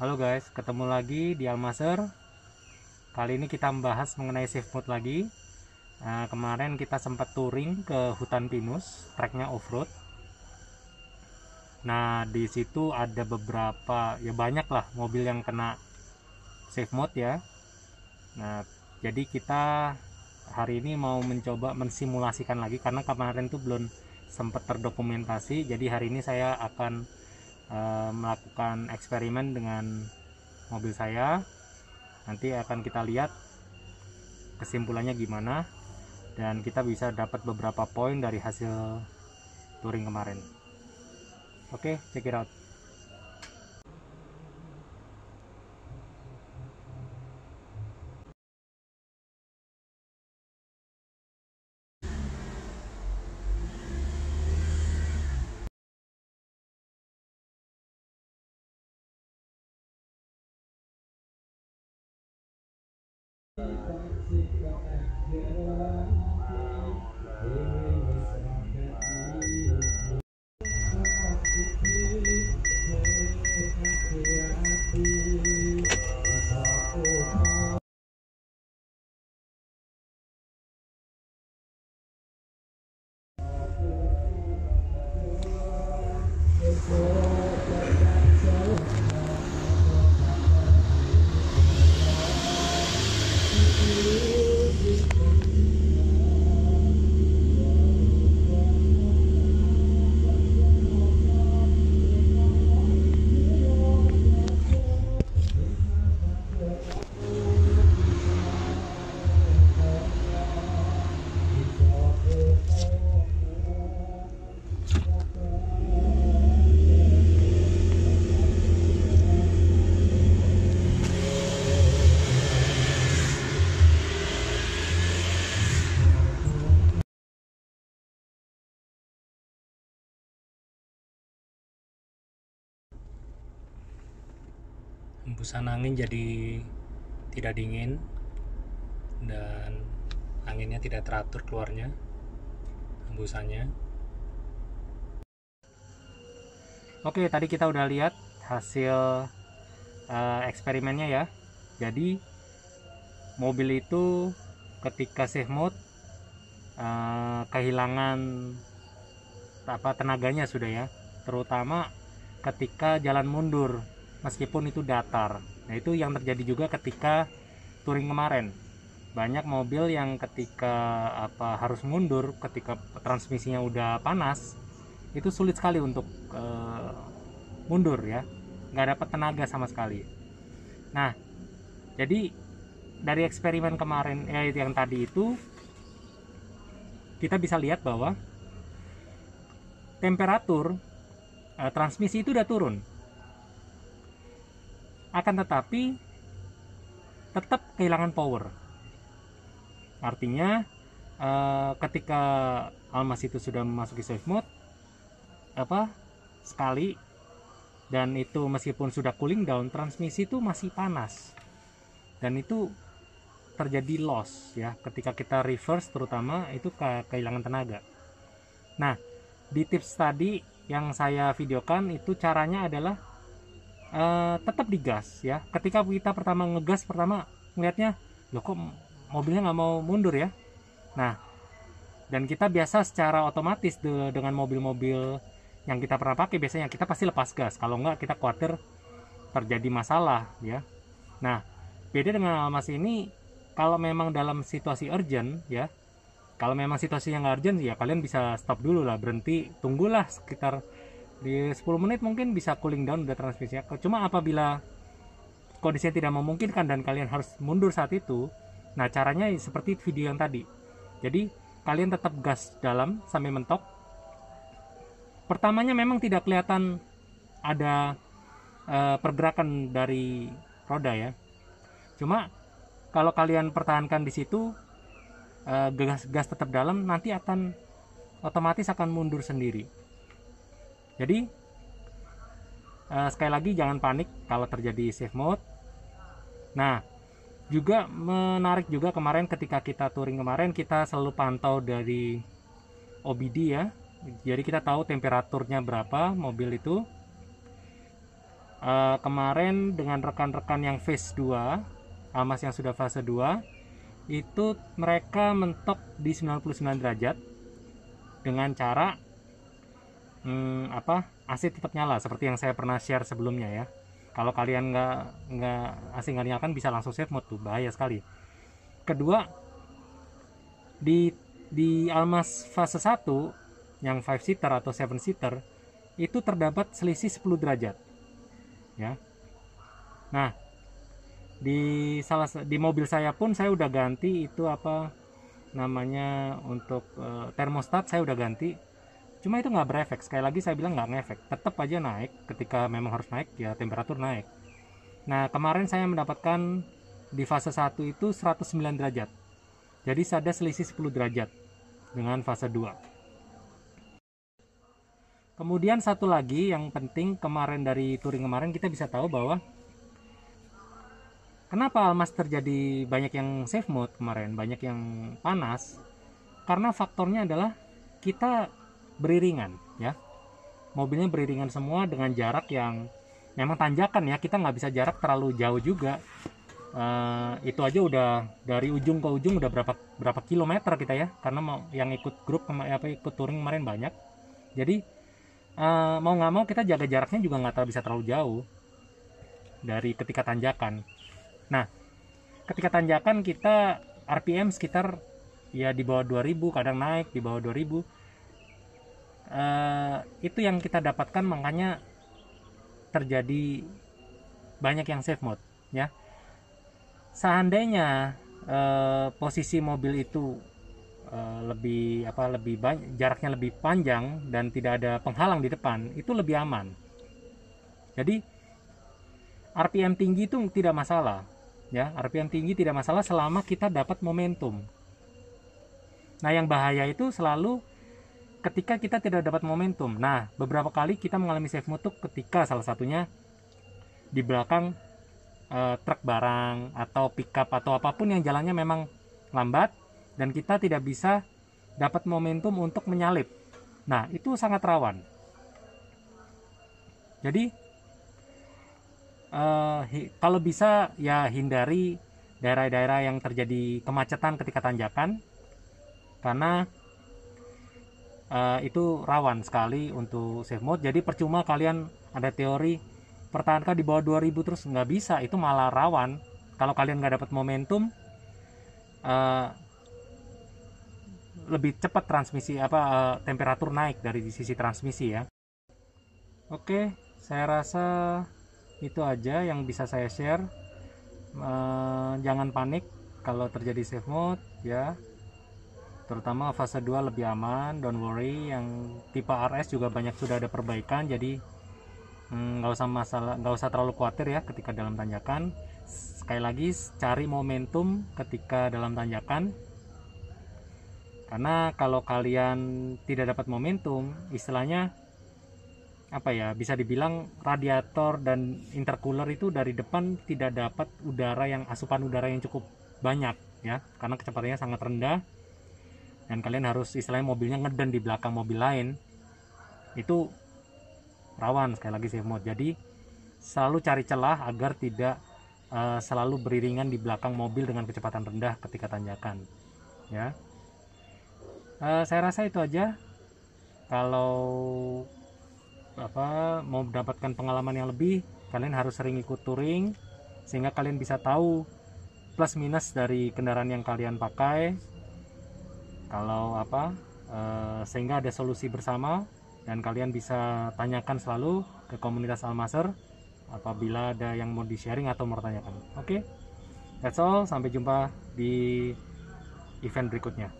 Halo guys, ketemu lagi di Almaser. Kali ini kita membahas mengenai safe mode lagi. Kemarin kita sempat touring ke hutan pinus, treknya off-road. Nah, di situ ada beberapa, ya banyak lah mobil yang kena safe mode ya. Nah, jadi kita hari ini mau mencoba mensimulasikan lagi karena kemarin tuh belum sempat terdokumentasi. Jadi hari ini saya akan melakukan eksperimen dengan mobil saya. Nanti akan kita lihat kesimpulannya gimana, dan kita bisa dapat beberapa poin dari hasil touring kemarin. Oke, check it out. Hembusan angin jadi tidak dingin dan anginnya tidak teratur keluarnya, hembusannya. Oke, tadi kita udah lihat hasil eksperimennya ya. Jadi mobil itu ketika safe mode kehilangan tenaganya sudah ya, terutama ketika jalan mundur meskipun itu datar. Nah, itu yang terjadi juga ketika touring kemarin. Banyak mobil yang ketika harus mundur ketika transmisinya udah panas, itu sulit sekali untuk mundur ya, nggak dapat tenaga sama sekali. Nah, jadi dari eksperimen kemarin yang tadi itu kita bisa lihat bahwa temperatur transmisi itu udah turun, akan tetapi tetap kehilangan power. Artinya ketika Almas itu sudah memasuki safe mode sekali, dan itu meskipun sudah cooling down, transmisi itu masih panas, dan itu terjadi loss ya ketika kita reverse, terutama itu kehilangan tenaga. Nah, di tips tadi yang saya videokan itu caranya adalah tetap digas ya. Ketika kita pertama ngegas, pertama ngelihatnya loh kok mobilnya nggak mau mundur ya. Nah, dan kita biasa secara otomatis dengan mobil-mobil yang kita pernah pakai, biasanya kita pasti lepas gas, kalau nggak kita khawatir terjadi masalah ya. Nah, beda dengan Almas ini, kalau memang dalam situasi urgent ya, kalau memang situasinya nggak urgent ya kalian bisa stop dulu lah, berhenti, tunggulah sekitar di 10 menit mungkin bisa cooling down udah transmisinya. Cuma apabila kondisinya tidak memungkinkan dan kalian harus mundur saat itu, nah caranya seperti video yang tadi. Jadi kalian tetap gas dalam sampai mentok. Pertamanya memang tidak kelihatan ada pergerakan dari roda ya. Cuma kalau kalian pertahankan di situ, gas tetap dalam, nanti akan otomatis akan mundur sendiri. Jadi sekali lagi jangan panik kalau terjadi safe mode. Nah, juga menarik juga kemarin ketika kita touring kemarin, kita selalu pantau dari OBD ya. Jadi kita tahu temperaturnya berapa mobil itu. Kemarin dengan rekan-rekan yang phase 2, Almas yang sudah fase 2, itu mereka mentok di 99 derajat dengan cara AC tetap nyala seperti yang saya pernah share sebelumnya ya. Kalau kalian nggak AC nggak nyalakan, bisa langsung save mode tuh, bahaya sekali. Kedua, di Almas fase 1 yang 5 seater atau 7 seater itu terdapat selisih 10 derajat ya. Nah, di mobil saya pun saya udah ganti itu untuk termostat saya udah ganti. Cuma itu nggak berefek. Sekali lagi saya bilang nggak ngefek. Tetap aja naik ketika memang harus naik, ya temperatur naik. Nah, kemarin saya mendapatkan di fase 1 itu 109 derajat. Jadi ada selisih 10 derajat dengan fase 2. Kemudian satu lagi yang penting kemarin dari touring kemarin, kita bisa tahu bahwa kenapa Almas terjadi banyak yang safe mode kemarin, banyak yang panas. Karena faktornya adalah kita beriringan ya. Mobilnya beriringan semua dengan jarak yang memang tanjakan ya. Kita nggak bisa jarak terlalu jauh juga. Itu aja udah dari ujung ke ujung udah berapa kilometer kita ya. Karena yang ikut grup ikut touring kemarin banyak. Jadi mau nggak mau kita jaga jaraknya juga nggak bisa terlalu jauh dari ketika tanjakan. Nah, ketika tanjakan kita RPM sekitar ya di bawah 2000, kadang naik di bawah 2000. Itu yang kita dapatkan, makanya terjadi banyak yang safe mode ya. Seandainya posisi mobil itu lebih banyak, jaraknya lebih panjang dan tidak ada penghalang di depan, itu lebih aman. Jadi RPM tinggi itu tidak masalah ya. RPM tinggi tidak masalah selama kita dapat momentum. Nah, yang bahaya itu selalu ketika kita tidak dapat momentum. Nah, beberapa kali kita mengalami safe mode ketika salah satunya di belakang truk barang atau pickup atau apapun yang jalannya memang lambat dan kita tidak bisa dapat momentum untuk menyalip. Nah, itu sangat rawan. Jadi kalau bisa ya hindari daerah-daerah yang terjadi kemacetan ketika tanjakan, karena itu rawan sekali untuk safe mode. Jadi percuma kalian ada teori pertahankan di bawah 2000 terus, nggak bisa, itu malah rawan. Kalau kalian nggak dapat momentum, lebih cepat transmisi temperatur naik dari sisi transmisi ya. Oke, saya rasa itu aja yang bisa saya share. Jangan panik kalau terjadi safe mode ya. Terutama fase 2 lebih aman, don't worry. Yang tipe RS juga banyak sudah ada perbaikan, jadi nggak usah terlalu khawatir ya ketika dalam tanjakan. Sekali lagi, cari momentum ketika dalam tanjakan, karena kalau kalian tidak dapat momentum, istilahnya bisa dibilang radiator dan intercooler itu dari depan tidak dapat asupan udara yang cukup banyak ya, karena kecepatannya sangat rendah. Dan kalian harus istilahnya mobilnya ngeden di belakang mobil lain, itu rawan sekali lagi safe mode. Jadi selalu cari celah agar tidak selalu beriringan di belakang mobil dengan kecepatan rendah ketika tanjakan ya. Saya rasa itu aja. Kalau mau mendapatkan pengalaman yang lebih, kalian harus sering ikut touring sehingga kalian bisa tahu plus minus dari kendaraan yang kalian pakai. Kalau sehingga ada solusi bersama dan kalian bisa tanyakan selalu ke komunitas Almaser apabila ada yang mau di sharing atau mau tanyakan. Oke, that's all, sampai jumpa di event berikutnya.